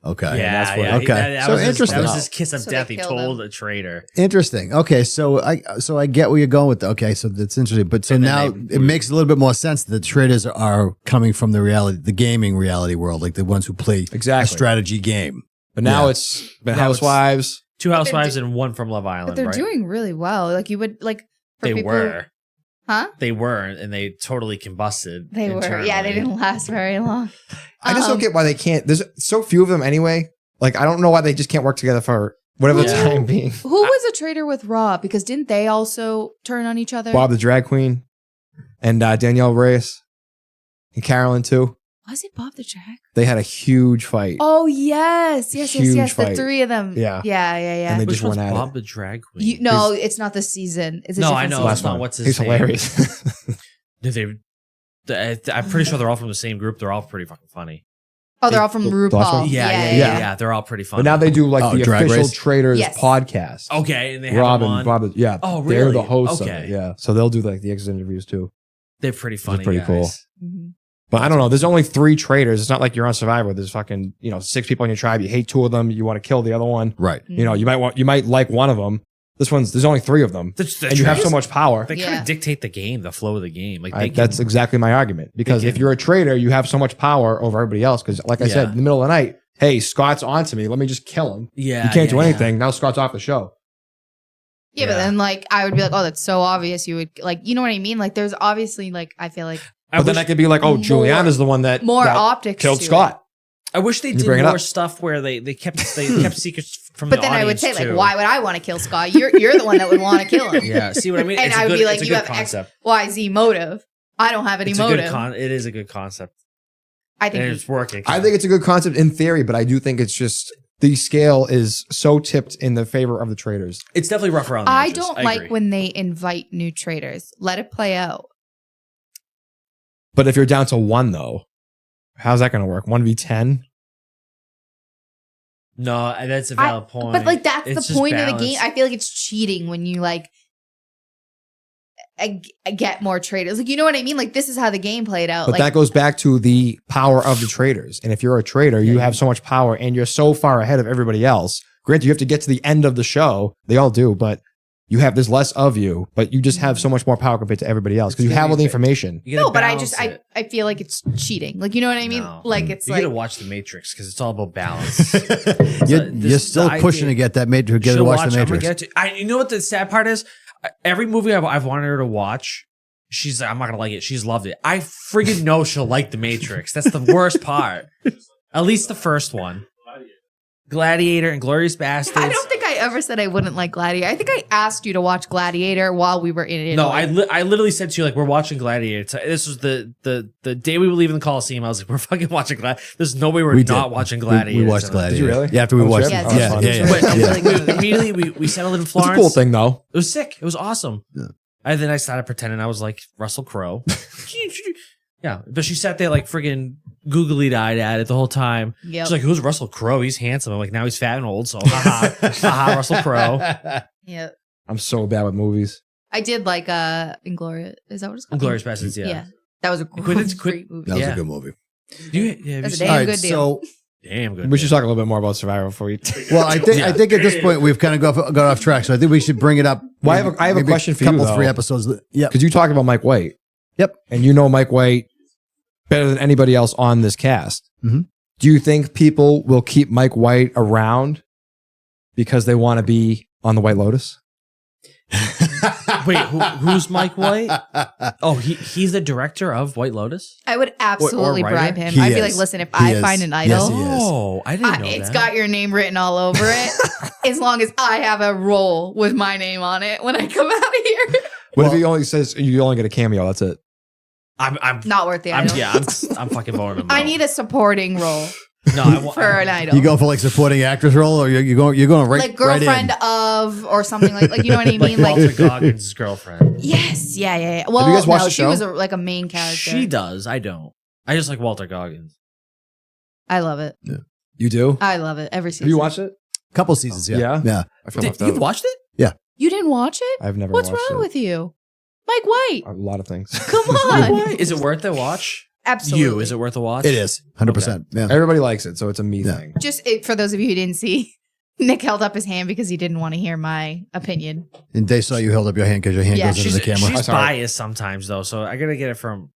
Okay. Yeah, that's what- yeah. okay. That So was interesting. That was his kiss of So death. they He killed told him. a traitor. Interesting. Okay, so I get where you're going with that. Okay, so that's interesting. But so And then now they- it makes a little bit more sense that the traders are coming from the gaming reality world, like the ones who play a Exactly. strategy game. But now Yeah. it's been Now it's- Housewives. 2 they're housewives and 1 from Love Island. But they're right? doing really well. Like you would like for They people, were. huh? They were, and they totally combusted. They were. internally. Yeah, they didn't last very long. I just don't get why they can't. There's so few of them anyway. Like, I don't know why they just can't work together for whatever the Yeah. time being. Who was a traitor with Rob? Because didn't they also turn on each other? Bob the drag queen and Danielle Reyes and Carolyn too. Was it Bob the Drag? They had a huge fight. Oh yes, yes, Huge yes. The fight. 3 of them. Yeah. yeah. And they Which just one's went at Bob it. the drag queen? You, no, it's not this season. It's a No, different I know. season. It's not. What's his He's name? hilarious. Did I'm pretty sure they're all from the same group. They're all pretty fucking funny. Oh, they're all from The last one? RuPaul. Yeah. They're all pretty funny. But now they do like Oh, the Drag official Race? Traders Yes. podcast. Okay, and they have Rob them and on. Bob, yeah. Oh, They're really? the hosts of Okay. it. Yeah. So they'll do like the exit interviews too. They're pretty funny. pretty guys. cool. Mhm. But I don't know. There's only 3 traders. It's not like you're on Survivor. There's fucking, 6 people in your tribe. You hate 2 of them. You want to kill the other one. Right. You might like one of them. There's only 3 of them. The And you have so traders, much power. They kind Yeah. of dictate the game, the flow of the game. Like they That's exactly my argument. Because They if can- you're a trader, you have so much power over everybody else. Because like I said, Yeah. in the middle of the night, hey, Scott's on to me. Let me just kill him. yeah, You can't do yeah. anything. Now Scott's off the show. Yeah, but Yeah. then like I would be like, oh, that's so obvious. You would like, you know what I mean? Like, there's obviously like I feel like But then I could be like, oh, More- Juliana's the one that more that optics killed to it. Scott. I wish they You did bring it more up. stuff where they kept secrets from But the then I would audience, say like, too. why would I want to kill Scott? You're the one that would want to kill him. Yeah, see what I mean? And It's a I would good- be like, it's a you good have concept. X, Y, Z motive. I don't have any It's a motive. good it is a good concept. I And think it's working. I think it's a good concept in theory, but I do think it's just the scale is so tipped in the favor of the traders. it's definitely rough around the I edges. don't I like agree. when they invite new traders. Let it play out. But if you're down to 1 though, how's that going to work? 1v10? No, that's a valid point. But like that's It's the just point of the balance. game. I feel like it's cheating when you like I get more traders. Like you know what I mean? Like this is how the game played out. But like that goes back to the power of the traders. And if you're a trader, you have so much power and you're so far ahead of everybody else. Granted, you have to get to the end of the show. They all do, but there's less of you, but you just have so much more power compared to everybody else because you have all the information. You gotta No, but balance it. I feel like it's cheating. Like, you know what I mean? No. Like, it's You like, gotta watch The Matrix because it's all about balance. You're still pushing to get that Matrix. Get to She'll watch the I'm gonna Matrix. get to, you know what the sad part is? Every movie I've wanted her to watch, she's like, I'm not gonna like it. She's loved it. I friggin' know she'll like The Matrix. That's the worst part. At least the first one. Gladiator and Glorious Bastards. I don't think I ever said I wouldn't like Gladiator. I think I asked you to watch Gladiator while we were in it. No, I literally said to you, like, we're watching Gladiator. This was the day we were leaving the Coliseum. I was like, we're fucking watching Gladiator. There's no way we're We not did. watching Gladiator. We watched tonight. Gladiator. Did you really? Yeah, after we Oh, watched shit? it. Oh, Yeah, fun. yeah, But yeah. Really good movie. immediately we settled in It's Florence. a cool thing, though. It was sick. It was awesome. Yeah. And then I started pretending I was like Russell Crowe. Yeah, but she sat there like friggin' googly-eyed at it the whole time. Yep. She's like, "Who's Russell Crowe? He's handsome." I'm like, "Now he's fat and old." So, haha, Russell Crowe. Yeah. I'm so bad with movies. I did like Inglourious. Is that what it's called? Glorious Bastards. Yeah. That was a great movie. That was Yeah. a good movie. Have That's you a seen? damn All right, good deal. so Damn good. We should talk a little bit more about Survivor before we. well, I think at this point we've kind of got off track. So I think we should bring it up. Well, I have a maybe question for you, couple, though. 3 episodes. Yeah. Because you talked about Mike White. Yep. And you know Mike White better than anybody else on this cast. Mhm. Do you think people will keep Mike White around because they want to be on the White Lotus? Wait, who's Mike White? Oh, he's the director of White Lotus. I would absolutely writer? bribe him. He I'd be is. like, listen, if He I is. find an Yes, idol, he is. Oh, I didn't know it's that. got your name written all over it. As long as I have a role with my name on it when I come out of here. What if Well- he only says you only get a cameo? That's it. I'm Not worth the idol. I'm fucking voting him. I out. need a supporting role no. I want for an idol. You go for like supporting actress role, or you're going right like girlfriend right of or something like you know what I like mean? Like, Walter Goggins' girlfriend. yes, yeah. Well, you guys watched no, the she show? was like a main character. She does. I don't. I just like Walter Goggins. I love it. You do? I love it every season. Have you watched it? in. Couple seasons, yeah. Yeah? I feel left You've out. watched it? You didn't watch it? I've never What's watched wrong it. with you, Mike White? A lot of things. Come on. Is it worth a watch? Absolutely. You, is it worth a watch? It is 100%. Yeah. Everybody likes it, so it's a me Yeah. thing. Just for those of you who didn't see, Nick held up his hand because he didn't want to hear my opinion. And they saw you held up your hand because your hand Yeah. goes into She's, the camera. she's Sorry. biased sometimes though, so I gotta get it from.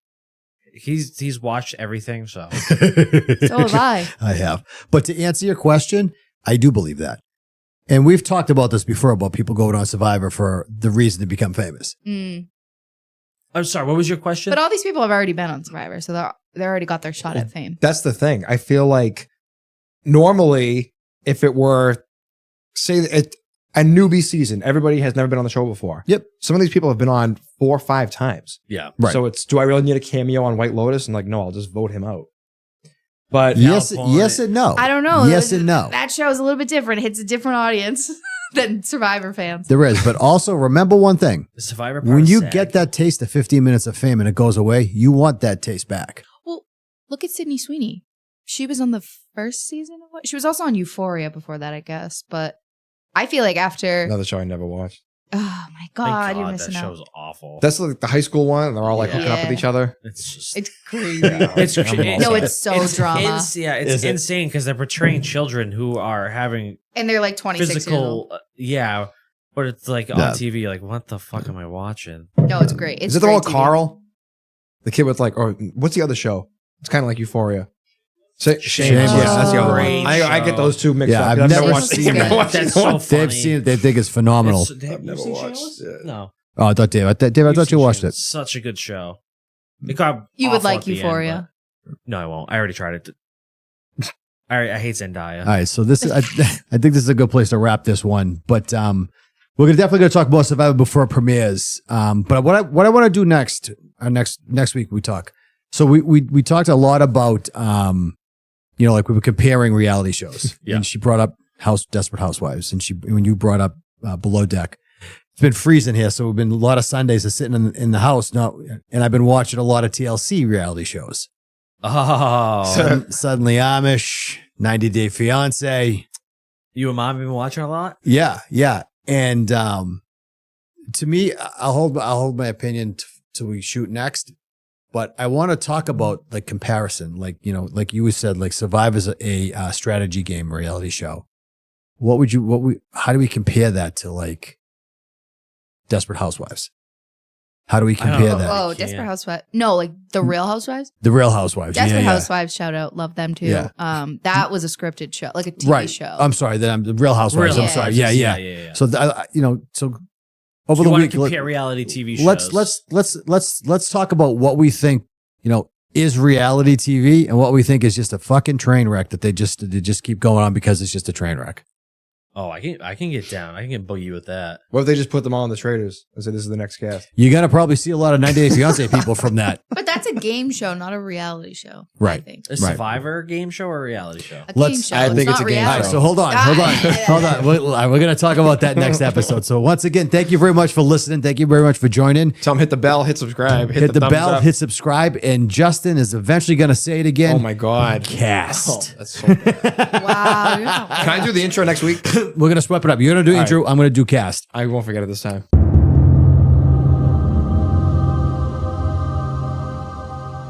He's watched everything, so So have I. I have. But to answer your question, I do believe that. And we've talked about this before about people going on Survivor for the reason to become famous. Mm. I'm sorry. What was your question? But all these people have already been on Survivor, so they already got their shot at fame. That's the thing. I feel like normally, if it were, say, a newbie season, everybody has never been on the show before. Yep. Some of these people have been on 4 or 5 times. yeah. Right. So it's, do I really need a cameo on White Lotus? And like, no, I'll just vote him out. But Yes, point. yes and no. I don't know. Yes and no. That show is a little bit different. It hits a different audience than Survivor fans. There is. But also remember one thing. The Survivor part When is you sad. get that taste of 15 minutes of fame and it goes away, you want that taste back. Well, look at Sydney Sweeney. She was on the first season of what? She was also on Euphoria before that, I guess. But I feel like after, another show I never watched. oh my Thank God, you're God, missing that out. show's awful. That's like the high school one, and they're all like hooking up with Yeah. each other. It's just It's crazy. it's No, it's so drama. it's Is it? insane because they're portraying children who are having And they're like 26 years old. physical. Yeah, but it's like on TV. Like, what the fuck am I watching? No, it's great. It's Is it the one great with TV. Carl? The kid with like, or what's the other show? It's kind of like Euphoria. Shameless. Yeah, that's the other Great one. I get show. those two mixed Yeah, up. I've never watched. seen I've never that. watched That's either so one. funny. They've seen it. They think it's phenomenal. Have you never seen watched Shameless? it. No. Oh, I thought Dave. I thought you watched it. Such a good show. It got You would awful like at the end, Euphoria. but- no, I won't. I already tried it. I hate Zendaya. All right, so this is, I think this is a good place to wrap this one. But we're definitely going to talk about Survivor before it premieres. But what I want to do next week we talk. So we talked a lot about like we were comparing reality shows. Yeah. And she brought up Desperate Housewives, and when you brought up Below Deck. It's been freezing here, so we've been a lot of Sundays of sitting in the house now, and I've been watching a lot of TLC reality shows. Oh, Suddenly Amish, 90 Day Fiance. you and mom have been watching a lot. Yeah. And to me, I'll hold my opinion till we shoot next. But I want to talk about like comparison, like you said, like Survivor's a strategy game reality show. How do we compare that to like Desperate Housewives? How do we I don't compare know. that? Oh, can't. Desperate Housewives. No, like the Real Housewives. The Real Housewives. Desperate yeah. Housewives. Shout out, love them too. Yeah. That was a scripted show, like a TV Right. show. I'm sorry. Then I'm the Real Housewives. Real I'm sorry. Housewives. Yeah. So so over You the want week, to compare reality TV shows. let's talk about what we think. Is reality TV and what we think is just a fucking train wreck that they just keep going on because it's just a train wreck. Oh, I can get down. I can get boogie with that. What if they just put them all on the Traders and say this is the next cast? You're gonna probably see a lot of 90 Day Fiance people from that. But that's a game show, not a reality show. Right. I think. A Survivor game show or a reality show? A Let's- game show. I think it's not a game All show. right, reality. so hold on. We're going to talk about that next episode. So once again, thank you very much for listening. Thank you very much for joining. Tell them hit the bell, hit subscribe, Hit the thumbs bell, up. hit subscribe, and Justin is eventually going to say it again. Oh my God. Cast. Oh, that's so bad. Wow. You're not Can I do the intro next week? We're going to swap it up. You're going to do All intro. I'm going to do cast. I won't forget it this time.